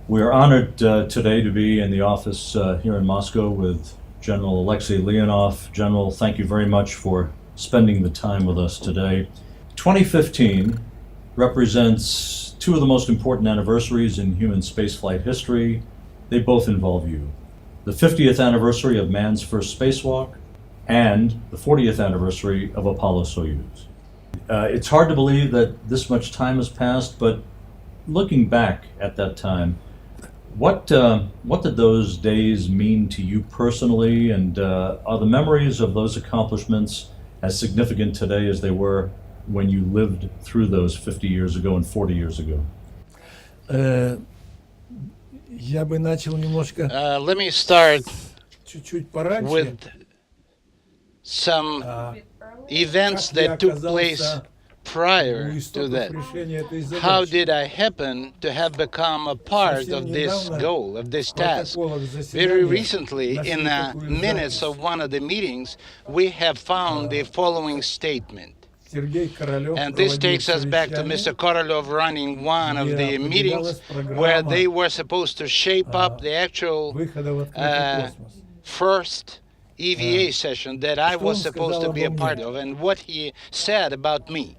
We are honored today to be in the office here in Moscow with General Alexey Leonov. General, thank you very much for spending the time with us today. 2015 represents two of the most important anniversaries in human spaceflight history. They both involve you. The 50th anniversary of man's first spacewalk and the 40th anniversary of Apollo-Soyuz. It's hard to believe that this much time has passed, but looking back at that time, what did those days mean to you personally, and are the memories of those accomplishments as significant today as they were when you lived through those 50 years ago and 40 years ago? Let me start with some events that took place prior to that. How did I happen to have become a part of this goal, of this task? Very recently, in the minutes of one of the meetings, we have found the following statement. And this takes us back to Mr. Korolev running one of the meetings where they were supposed to shape up the actual first EVA session that I was supposed to be a part of, and what he said about me.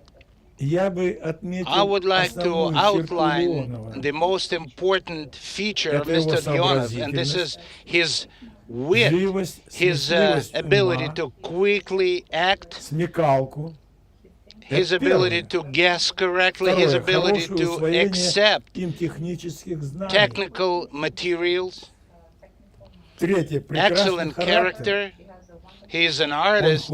I would like to outline the most important feature of Mr. Leonov, and this is his wit, his ability to quickly act, his ability to guess correctly, his ability to accept technical materials, excellent character. He is an artist.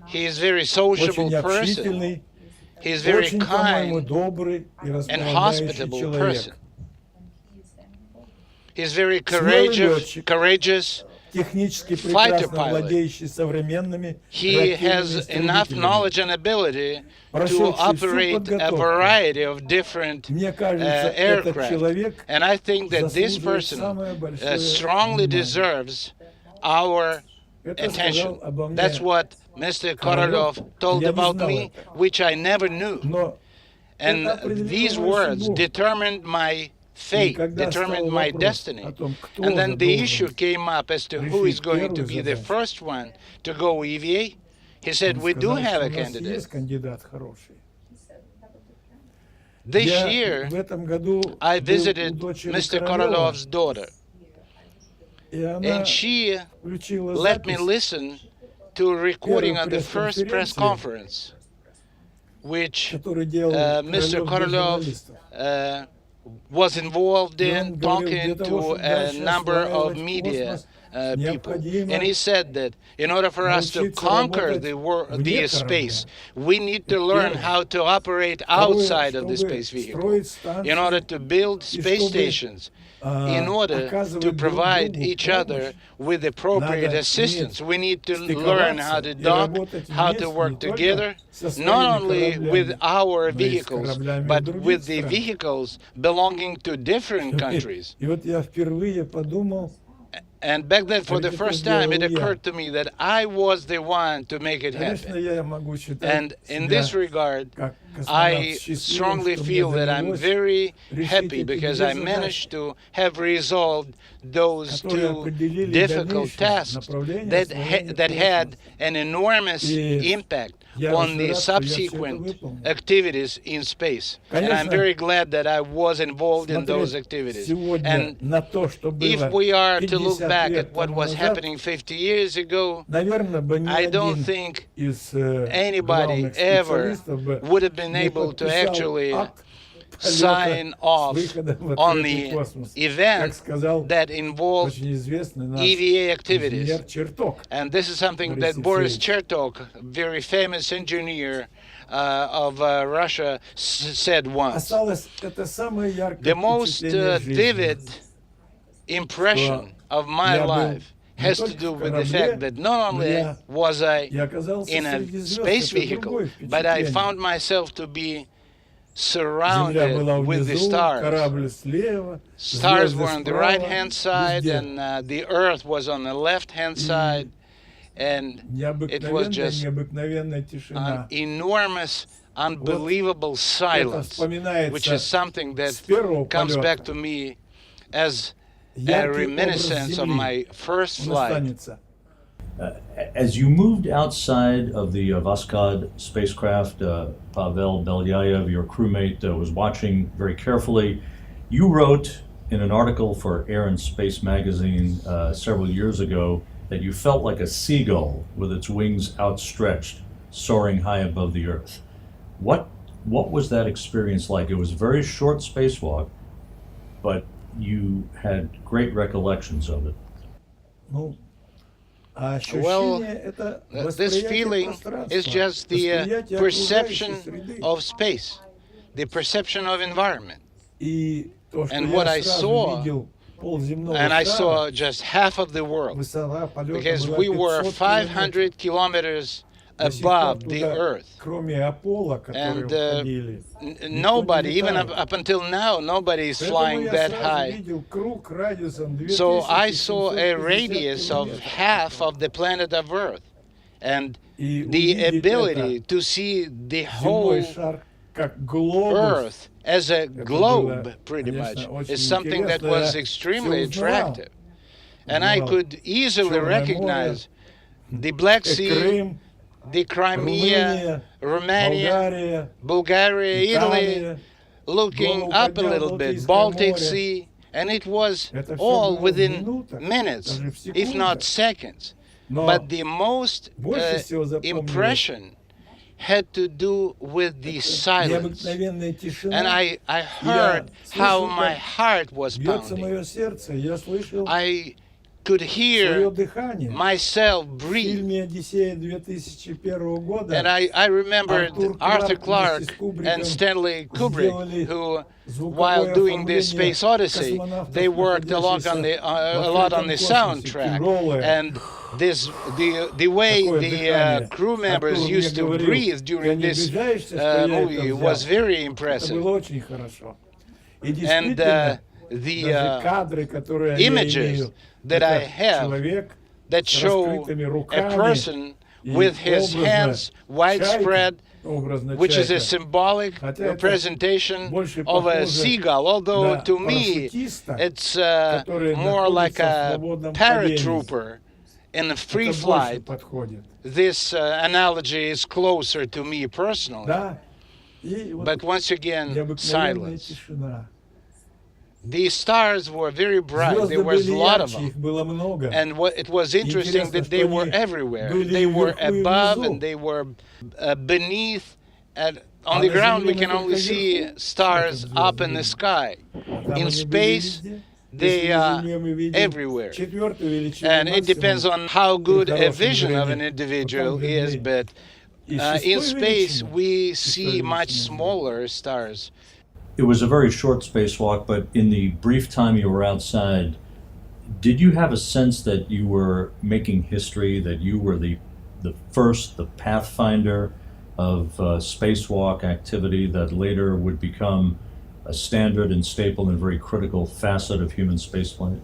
He is a very sociable person. He is a very kind and hospitable person. He is very courageous fighter pilot. He has enough knowledge and ability to operate a variety of different aircraft. And I think that this person strongly deserves our attention. That's what Mr. Korolev told about me, which I never knew. And these words determined my fate, determined my destiny. And then the issue came up as to who is going to be the first one to go EVA. He said, we do have a candidate. This year, I visited Mr. Korolev's daughter, and she let me listen to a recording of the first press conference, which Mr. Korolev was involved in, talking to a number of media people. And he said that in order for us to conquer the space, we need to learn how to operate outside of the space vehicle. In order to build space stations, in order to provide each other with appropriate assistance, we need to learn how to dock, how to work together, not only with our vehicles, but with the vehicles belonging to different countries. And back then, for the first time, it occurred to me that I was the one to make it happen. And in this regard, I strongly feel that I'm very happy because I managed to have resolved those two difficult tasks that had an enormous impact on the subsequent activities in space. And I'm very glad that I was involved in those activities. And if we are to look back at what was happening 50 years ago, I don't think anybody ever would have been able to actually sign off on the event that involved EVA activities. And this is something that Boris Chertok, very famous engineer of Russia, said once. The most vivid impression of my life has to do with the fact that not only was I in a space vehicle, but I found myself to be surrounded with the stars. Stars were on the right-hand side, and the Earth was on the left-hand side, and it was just an enormous unbelievable silence, which is something that comes back to me as a reminiscence of my first flight. As you moved outside of the Voskhod spacecraft, Pavel Belyayev, your crewmate, was watching very carefully. You wrote in an article for Air and Space magazine several years ago that you felt like a seagull with its wings outstretched, soaring high above the Earth. What was that experience like? It was a very short spacewalk, but you had great recollections of it. Well, this feeling is just the perception of space, the perception of environment. And what I saw, and I saw just half of the world, because we were 500 kilometers above the Earth. And nobody, even up until now, nobody is flying that high. So I saw a radius of half of the planet of Earth. And the ability to see the whole Earth as a globe, pretty much, is something that was extremely attractive. And I could easily recognize the Black Sea, the Crimea, Romania, Bulgaria, Italy, looking up a little bit, Baltic Sea, and it was all within minutes, if not seconds. But the most impression had to do with the silence. And I heard how my heart was pounding. I could hear myself breathe. And I remembered Arthur Clarke and Stanley Kubrick, who, while doing the Space Odyssey, they worked a lot on the soundtrack. And the way the crew members used to breathe during this movie was very impressive. And the images that I have that show a person with his hands widespread, which is a symbolic representation of a seagull, although to me it's more like a paratrooper in a free flight. This analogy is closer to me personally. But once again, silence. The stars were very bright. There was a lot of them. And it was interesting that they were everywhere. They were above and they were beneath. And on the ground, we can only see stars up in the sky. In space, they are everywhere. And it depends on how good a vision of an individual is, but in space, we see much smaller stars. It was a very short spacewalk, but in the brief time you were outside, did you have a sense that you were making history, that you were the first, the pathfinder of spacewalk activity that later would become a standard and staple and very critical facet of human spaceflight?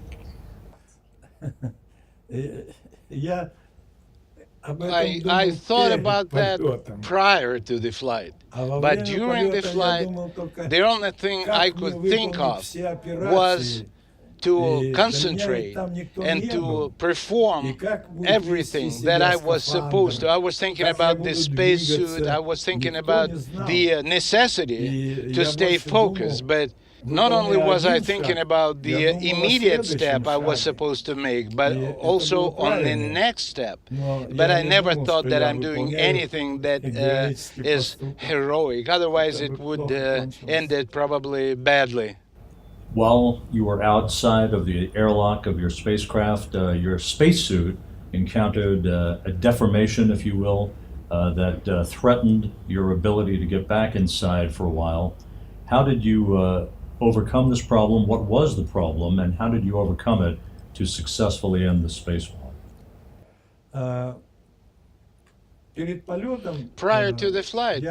I thought about that prior to the flight, but during the flight, the only thing I could think of was to concentrate and to perform everything that I was supposed to. I was thinking about the spacesuit, I was thinking about the necessity to stay focused, but not only was I thinking about the immediate step I was supposed to make, but also on the next step. But I never thought that I'm doing anything that is heroic. Otherwise, it would end it probably badly. While you were outside of the airlock of your spacecraft, your spacesuit encountered a deformation, if you will, that threatened your ability to get back inside for a while. How did you overcome this problem? What was the problem, and how did you overcome it to successfully end the spacewalk? Prior to the flight,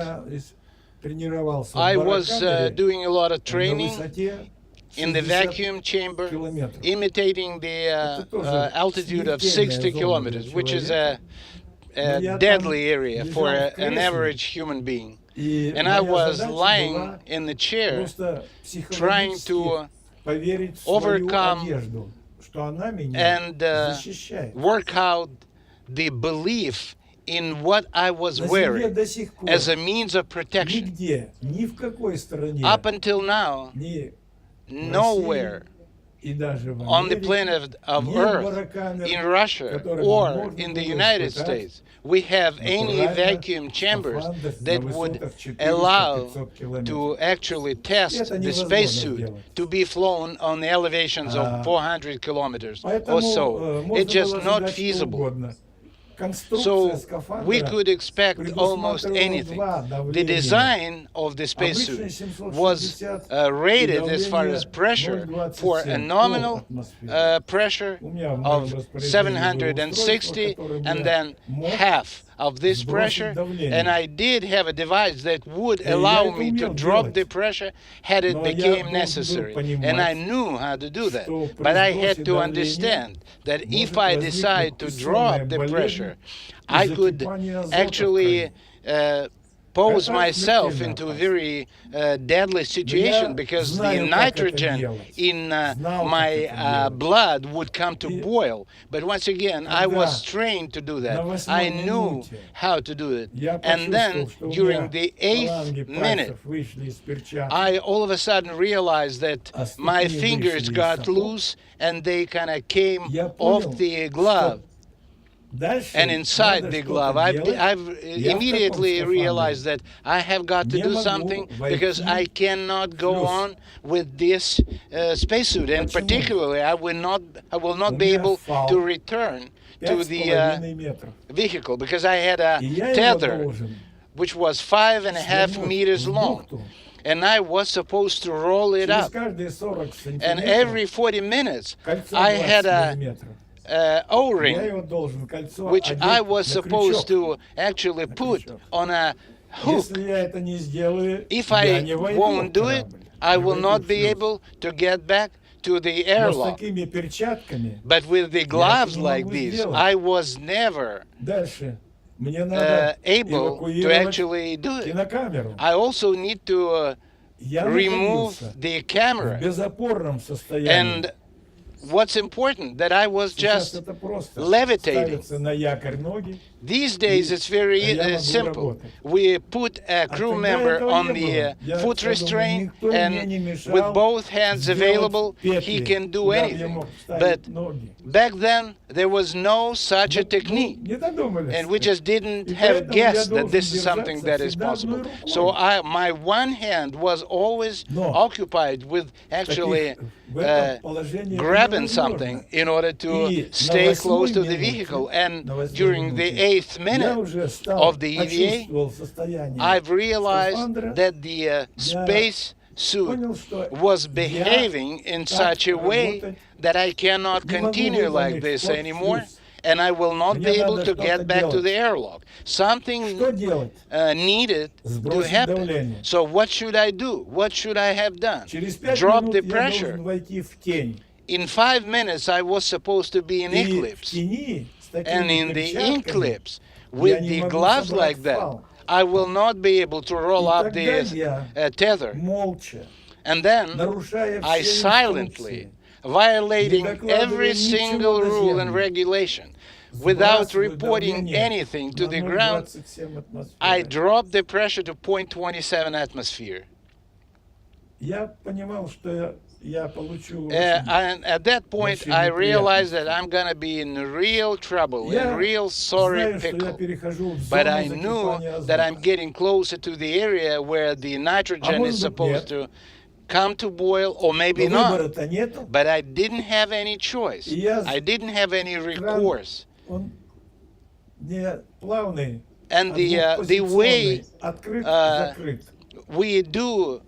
I was doing a lot of training in the vacuum chamber, imitating the altitude of 60 kilometers, which is a deadly area for an average human being. And I was lying in the chair trying to overcome and work out the belief in what I was wearing as a means of protection. Up until now, nowhere on the planet of Earth, in Russia or in the United States, we have any vacuum chambers that would allow to actually test the spacesuit to be flown on the elevations of 400 kilometers or so. It's just not feasible. So we could expect almost anything. The design of the spacesuit was rated as far as pressure for a nominal pressure of 760 and then half of this pressure, and I did have a device that would allow me to drop the pressure had it became necessary, and I knew how to do that. But I had to understand that if I decide to drop the pressure, I could actually pose myself into a very deadly situation, because the nitrogen in my blood would come to boil. But once again, I was trained to do that. I knew how to do it. And then during the 8th minute, I all of a sudden realized that my fingers got loose and they kind of came off the glove. And inside the glove, I've immediately realized that I have got to do something, because I cannot go on with this spacesuit, and particularly I will not be able to return to the vehicle, because I had a tether which was 5.5 meters long, and I was supposed to roll it up. And every 40 minutes, I had a O-ring, which I was supposed to actually put on a hook. If I won't do it, I will not be able to get back to the airlock. But with the gloves like these, I was never able to actually do it. I also need to remove the camera. And what's important, that I was just levitating. These days it's very simple. We put a crew member on the foot restraint, and with both hands available, he can do anything. But back then, there was no such a technique, and we just didn't have guessed that this is something that is possible. So my one hand was always occupied with actually grabbing something in order to stay close to the vehicle. And during the 8th minute of the EVA, I've realized that the space suit was behaving in such a way that I cannot continue like this anymore, and I will not be able to get back to the airlock. Something needed to happen. So what should I do? What should I have done? Drop the pressure. In 5 minutes, I was supposed to be in eclipse. And in the eclipse, with the gloves like that, I will not be able to roll up the tether. And then I silently, violating every single rule and regulation, without reporting anything to the ground, I dropped the pressure to 0.27 atmosphere. And at that point, I realized that I'm going to be in real trouble, in real sorry pickle. But I knew that I'm getting closer to the area where the nitrogen is supposed to come to boil, or maybe not. But I didn't have any choice. I didn't have any recourse. And the way we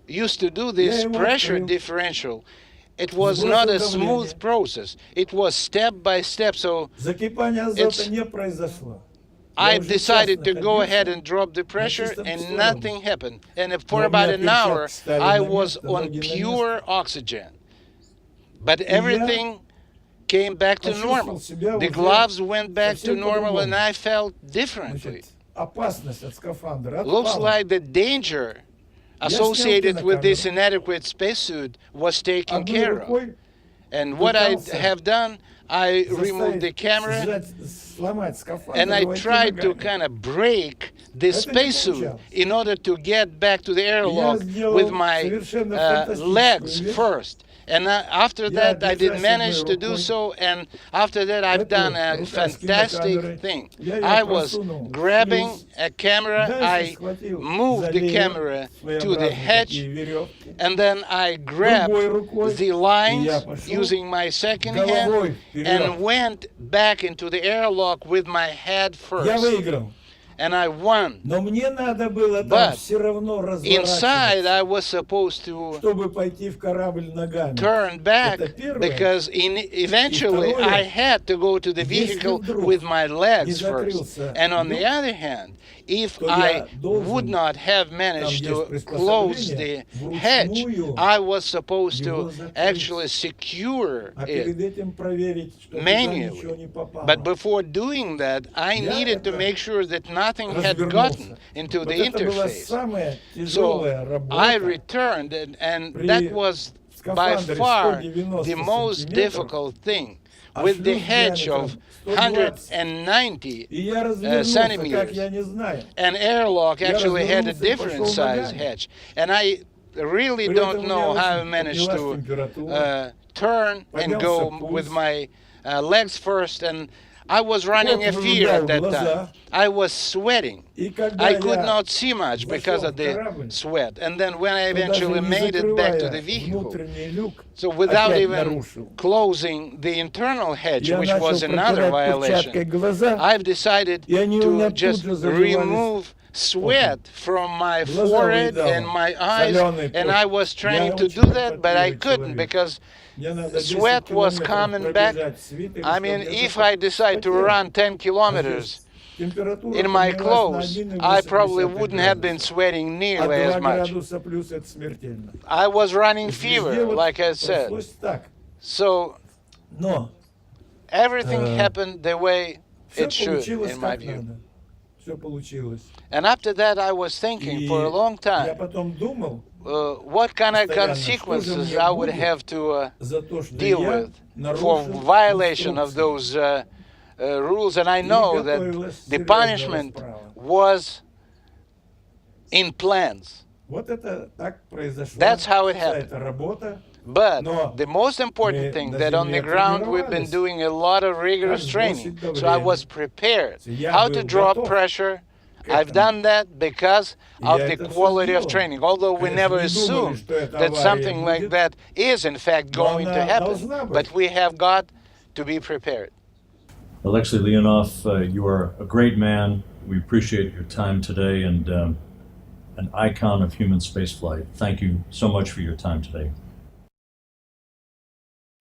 used to do this pressure differential, it was not a smooth process. It was step by step. So I decided to go ahead and drop the pressure, and nothing happened. And for about an hour, I was on pure oxygen. But everything came back to normal. The gloves went back to normal, and I felt differently. looks like the danger associated with this inadequate spacesuit was taken care of. And what I have done, I removed the camera and I tried to kind of break the spacesuit in order to get back to the airlock with my legs first. And after that, I did manage to do so, and after that, I've done a fantastic thing. I was grabbing a camera, I moved the camera to the hatch, and then I grabbed the lines using my second hand and went back into the airlock with my head first. And I won. But inside I was supposed to turn back because eventually I had to go to the vehicle with my legs first. And on the other hand, if I would not have managed to close the hatch, I was supposed to actually secure it manually. But before doing that, I needed to make sure that nothing had gotten into the interface. So I returned, and that was by far the most difficult thing. With the hatch of 190 centimeters, an airlock actually had a different size hatch. And I really don't know how I managed to turn and go with my legs first, and I was running a fear at that time. I was sweating. I could not see much because of the sweat. And then when I eventually made it back to the vehicle, so without even closing the internal hatch, which was another violation, I've decided to just remove sweat from my forehead and my eyes, and I was trying to do that, but I couldn't because sweat was coming back. I mean, if I decide to run 10 kilometers in my clothes, I probably wouldn't have been sweating nearly as much. I was running fever, like I said. So everything happened the way it should, in my view. And after that, I was thinking for a long time what kind of consequences I would have to deal with for violation of those rules. And I know that the punishment was in plans. That's how it happened. But the most important thing that on the ground we've been doing a lot of rigorous training. So I was prepared how to drop pressure. I've done that because of the quality of training, although we never assumed that something like that is in fact going to happen. But we have got to be prepared. Alexey Leonov, you are a great man. We appreciate your time today, and an icon of human spaceflight. Thank you so much for your time today.